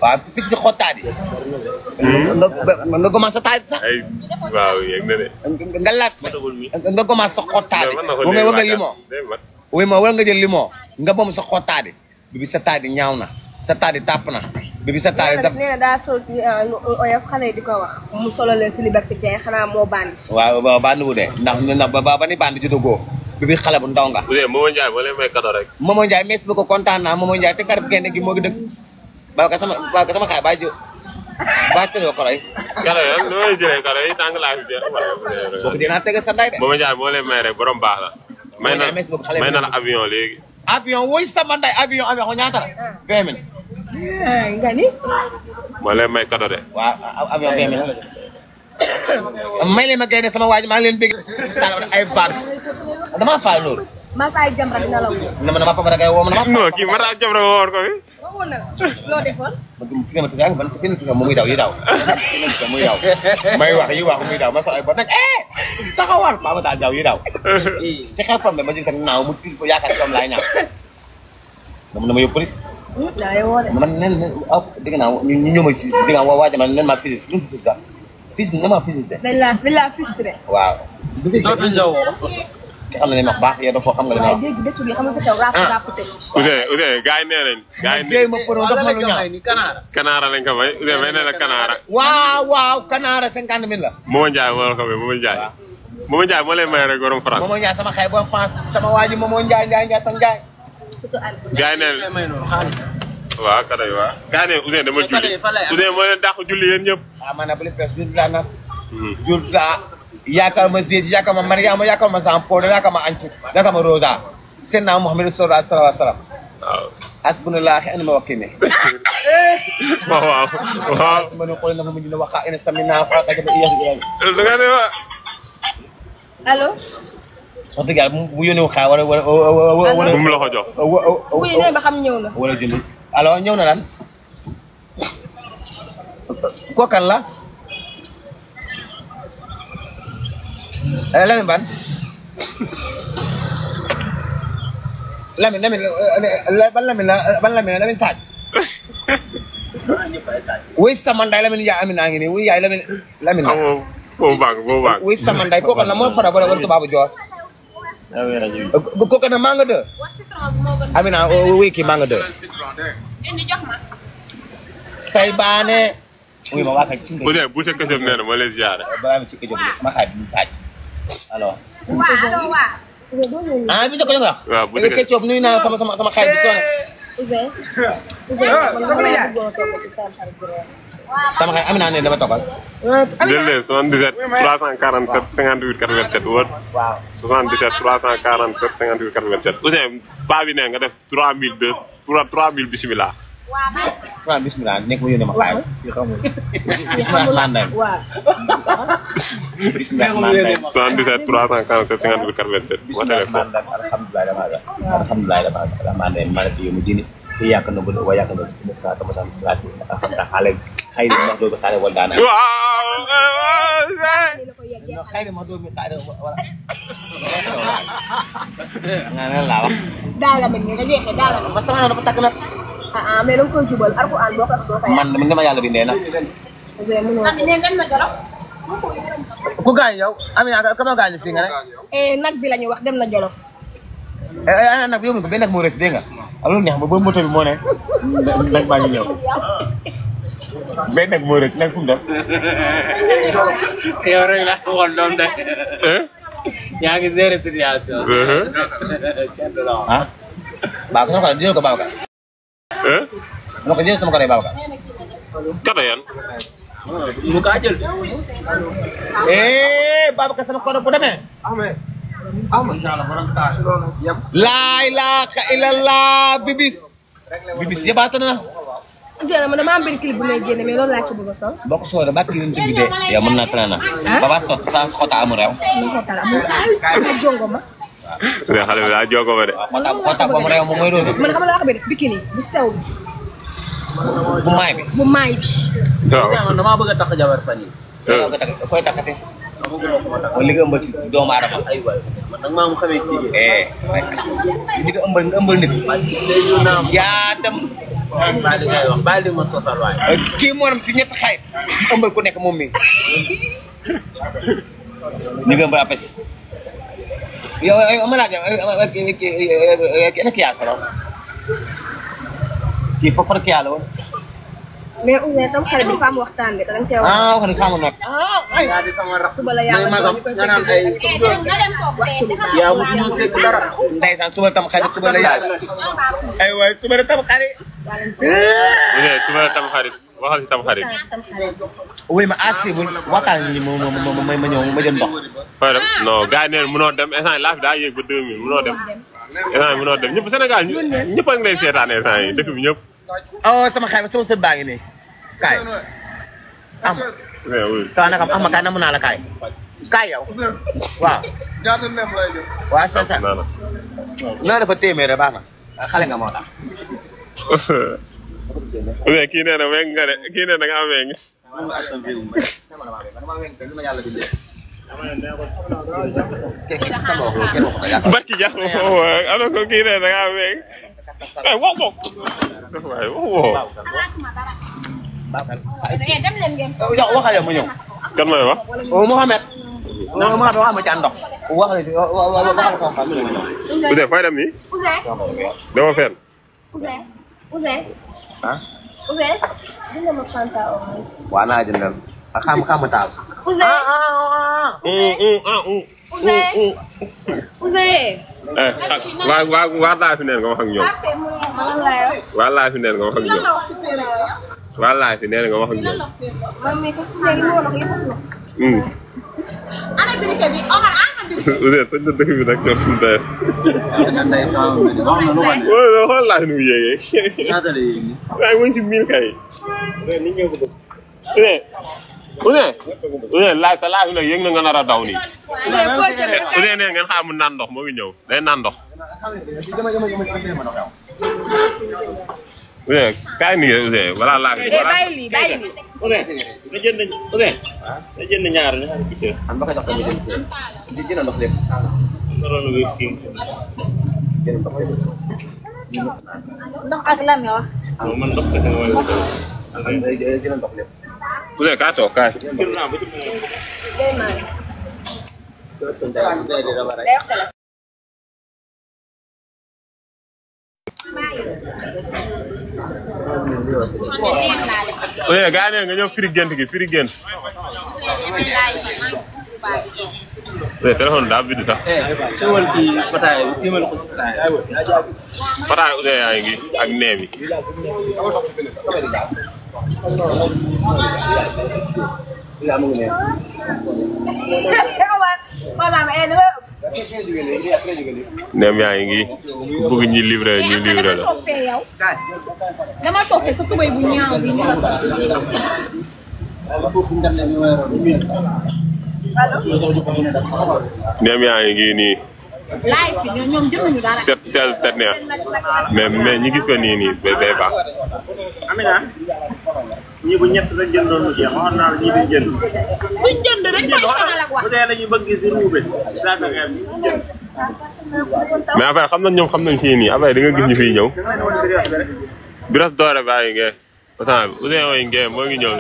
waaw picc di xottaadi. nga commencé taaj sax. ay waaw yegg na de. nga laaj nga commencé sa xottaadi. wa nga limon. oui ma wala nga jël limon nga bom sa xottaadi. bi sa taadi ñaaw na sa taadi tàpp na. bi sa taadi daf nee na daa sol oyof xale yi di ko wax. mu solo leen si liberté cee xanaa moo bandi. waaw bandi wu de ndax ba ni bandi jotagoo. bi xale bu ndaw nga. Momo Ndiaye moo leen may cadeau rek. Momo Ndiaye merci beaucoup kontaan naa Momo Ndiaye te nga def kenn gi moo ngi dëgg. Babacar sama xaay baa tëjoo koro yi. koro yi nu may jëlee koro yi tàng laa fi jël. boo ko dinaa teg sa nday de. Momo Ndiaye moo leen may rek borom baax la. may na la avion léegi. avion woy sama nday avion ko ñaata la. 20 000. nga ni. moo leen may cadeau de. waaw avion 20 000. may leen ma génne sama waaj maa ngi leen bëgg. ay vague. damaa faa loolu. Massa Jamra dina la woo. dama fa ma dangay woo non kii Massa Jamra woor ko fi. woo na loo defoon. fi nga ma tudd ban fi nga tudd moom muy daw yi daw. muy daw may wax yi wax muy daw ma soxla ba nag taxawal maa ma daal daw yi daw. si xel problème ma jël sa naaw mu tiil ko yaakaar comme laay ñaaw. dama yóbbu police. daa yoo woo de. man dégg naa ñu ñëw ma si dégg naa waa jamono nen ma physique lu mu tudd sax physique ne ma physique de. dañ laa frustré. waaw. du physique ki xam ne ma baax yow dafa xam nga li ma wax. dégg dëkk bi xam nga taw rap tëj. Ousseyn gars yi nee nañ. gars yi nee ma pono daf ma lu ñaaw. kanaara lañ ko may Ousseyn may nee na kanaara. waaw kanaara 50 000 la. Momo Ndiaye moo la ko may Momo Ndiaye. Momo Ndiaye moo lay may rek borom France. Momo Ndiaye sama xay borom France sama waa ji Momo Ndiaye tan Ndiaye. gars yi nee waaw kada yi waaw. gars yi nee Ousseyn dama julli Ousseyn moo leen dàq julli yéen ñëpp. man na bu leen fees jur laa nag. jur laa. yaakaar ma Jési yaakaar ma Mariama yaakaar ma Jean Paul yaakaar ma Ancu yaakaar ma Rosa Seydina Muhammad sallallahu alayhi wa sallam. waaw. hasbunallah xëy na ma wakkil ne. waaw. ma ne xool na ma mujj na wax ina stamina fa ka jaba iya. da nga ne wa. allo. wax dëgg yàlla bu yónnee xaar wala. bu mu la ko jox. bu yónnee ba xam ñëw na. wala jënd alors ñëw na lan. kookan la. Lamine ban Lamine ban Lamine Lamine Saaj wuy sama nday Lamine yaa Amina ngi nii wuy yaay Lamine foofu bang wuy sama nday kooku na moo fara bala wala tubaabu joor kooku na maa nga dë Amina wuy kii maa nga dë say baane wuy ma waa kay ci nga bu se këjëm nee na moo lay ziyaare ba ci këjëm sama xarit bi Saaj alors. waaw. bisa ko nga. waaw bu dee Ketchup nuyu naa sama xarit bi soone. sama xarit Amina ne dama togal. déedéet 77 347 58 87 wóor. waaw 77 347 58 87. Ousseyn paa bi ne nga def 3000 bisimilah. waaw bisimilah nekk mu yónnee ma xaay bisimilah mandem bisimilah mandem 77 347 58 87 wa téléphone alhamdulillah mandem malati yomu dini yakana bu wa yakana bu sa ta madam salati alhamdulillah xale xayri ma do xale wal dana waaw xayri ma do mi xale wala ngana la wax daala men nga jeexé daala ma sama na tak na mais da nga koy jubal Alxuraan boo ko doo koy man nga ma yàlla bindee nag. ku gaañ yow Amina ka ma gaañ fii nga ne. nag bi la ñu wax dem na Jolof. nag bi yow benn nag moo rëcc dégg nga. loolu neex ma ba moto bi moo ne. nag baa ngi ñëw. benn nag moo rëcc nag fu mu def. yow rek la waxoon doom de. yaa ngi gérer situation. ah. baax na ko jël ko Babacar. ma ko jël sama kër Babacar. kata yan. mu kaa jël. Babacar sama kër bu demee. laa ilaaha illallah bibis. bibis yëbaat na. Ousseyn man damaa am benn clip bu may génne mais loolu laa ci bëgg a sol. boo ko soobee ba kii lañ tëgg de. yow mën naa tënk na. baba sot sa xota amul réew. jongo ma. xale bi daa jogo ba de. xota ba mu réew moom mooy loolu. man xam nga laa ko def bikini bu sew bi. bu maay bi. bu maay bi. waaw man damaa bëgg a takk jabar fan yi. koy takkate. wala li nga ëmbal si doomu aadama. ay waay man nag maa mu xamee jigéen. li nga ëmbal nit. man gisee ñu naam. yaa dem Bali ma sofal waay. Kii moo dem si ñetti xayit ëmbal ku nekk moom mi ñu gëm ba apes yow ma laaj kii yaa solo kii foofu rek yaa la woon mais Ouzin tam xale bi femme waxtaan bi te dañ cee wax. wax dëgg femme nag yaa di sama rax. suba la yàlla magam nga naan ay. yaa mosu ñu sekk dara. ndeysaan suba tam xarit suba la yàlla ay waay suba la tam xarit suba la tam xarit waxal si tam xarit oui ma asi bu waxtaan ni ma ñëw ma jël ndox fa dem non gars yi neen mënoo dem instant yi laaf daa yéeg ba 2000 mënoo dem instant yi mënoo dem ñëpp Sénégal ñëpp a ngi lay seetaan instant yi dëkk bi ñëpp oh sama xay sama sët baa ngi nii kaay am sa nakam am kaay namu naa la kaay kaay yow waaw ñaata nem lay jox waaw sa sa naa dafa téeméer baax na xale nga moo tax kii nee na weng nga de kii nee na nga am weng barki jax ano ko kii nee na nga am weng ay wax bok waay wax waxal yow ma ñëw kan mooy wax Mohamed Mohamed wax ma ci ndox waxal ko xam Ouzin fay dem nii dama fenn Ouzin ah Ouzin dina ma Fanta waa naa jëndal xam taal Ouzin Ouzin waar laa fi neen nga wax ak ñoom waar laa fi neen nga wax ak ñoom waar laa fi neen nga wax ak ñoom Ouzin tëj na dëkk bi nag ñoom suñu tey xool laa fi nu mu yéegee waaye mu ngi ci 1000 kay Ouzin laaj sa laaj bi nag yëg na nga nar a daw nii Ouzin nee ngeen xaar mu naan ndox moo ngi ñëw day naan ndox Ouzin kaay nii Ouzin balaa laaj bi bàyyi lii Ouzin na jënd ñaar kii am ba ko jox tamit jënd ndox lépp jënd ndox lépp ndox ak lan nga wax man ndox kese nga war jënd ndox lépp Ouzin kaa toog kaay Ouzin gaa ne nga ñëw firi gént gi firi gént Ouzin téléphone daa vide sax sewal kii fataay bi tiimal ko fataay. fataay Ouzin yaa ngi ak neem yi neem yaa ngi bëgg ñi livré ñu livré la dama toog sa tubay bu ñaaw bi ñu neem yaa ngi nii live fi ñoom jëmuñu dara set sel te neex mais ñi gis ko nii day baax Amina ñii bu ñett rek jëndoon mu jeex waxoon naa la ñii duñ jënd buñ jënd rek koy sonal ak wax bu dee dañuy bëgg di ruube saa da nga jënd mais après xam nañ ñoom xam nañ fii nii après di nga gis ñu fiy ñëw biras doore bàyyi ngeen Ouzin yi ngeen moo ngi ñëw